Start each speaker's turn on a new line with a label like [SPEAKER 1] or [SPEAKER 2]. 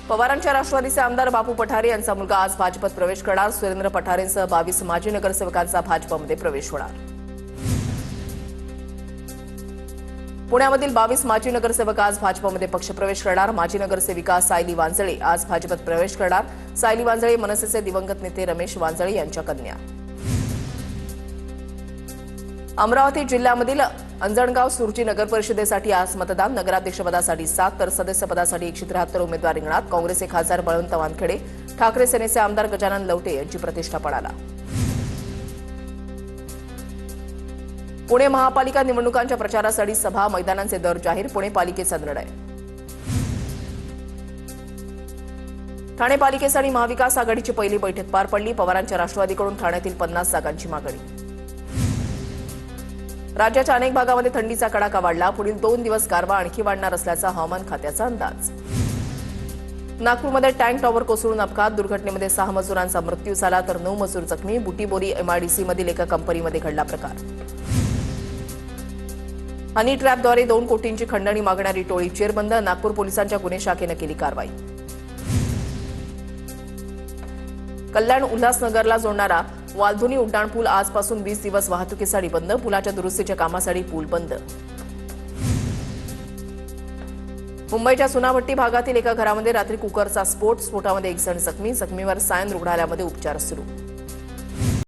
[SPEAKER 1] पवारांच्या राष्ट्रवादीचे आमदार बापू पठारे यांचा मुलगा आज भाजपत प्रवेश करणार। सुरेंद्र पठारेंसह 22 माजी नगरसेवकांचा भाजपमध्ये प्रवेश होणार। पुण्यामधील 22 माजी नगरसेवक आज भाजपमध्ये पक्षप्रवेश करणार। माजी नगरसेविका सायली वांजळे आज भाजपत प्रवेश करणार। सायली वांजळे मनसेचे दिवंगत नेते रमेश वांजळे यांच्या कन्या। अमरावती जिल्ह्यामधील अंजणगाव सुरजी नगर परिषदेसाठी आज मतदान। नगराध्यक्षपदासाठी 7 तर सदस्यपदासाठी 173 उमेदवार रिंगणात। काँग्रेसचे खासदार बळवंत वानखेडे, ठाकरे सेनेचे आमदार गजानन लवटे यांची प्रतिष्ठा पणाला। पुणे महापालिका निवडणुकांच्या प्रचारासाठी सभा मैदानांचे दर जाहीर। पुणे पालिकेचा निर्णय। ठाणे पालिकेसाठी महाविकास आघाडीची पहिली बैठक पार पडली। पवारांच्या राष्ट्रवादीकडून ठाण्यातील 50 जागांची मागणी। राज्याच्या अनेक भागामध्ये थंडीचा कडाका वाढला। पुढील 2 दिवस गारवा आणखी वाढणार असल्याचा हवामान खात्याचा अंदाज। नागपूरमध्ये टँक टॉवर कोसळून अपघात। दुर्घटनेमध्ये 6 मजुरांचा मृत्यू झाला तर 9 मजूर जखमी। बुटीबोरी एमआयडीसीमधील एका कंपनीमध्ये घडला प्रकार। हनी ट्रॅपद्वारे 2 कोटींची खंडणी मागणारी टोळी चेरबंद। नागपूर पोलिसांच्या गुन्हे शाखेनं केली कारवाई। कल्याण उल्हासनगरला जोडणारा वालधुनी उड्डाण पूल आजपासून 20 दिवस वाहतुकीसाठी बंद। पुलाच्या दुरुस्तीच्या कामासाठी पूल बंद। मुंबईच्या सुनाभट्टी भागातील एका घरामध्ये रात्री कुकरचा स्फोटामध्ये 1 जण जखमी। जखमीवर सायन रुग्णालयामध्ये उपचार सुरू।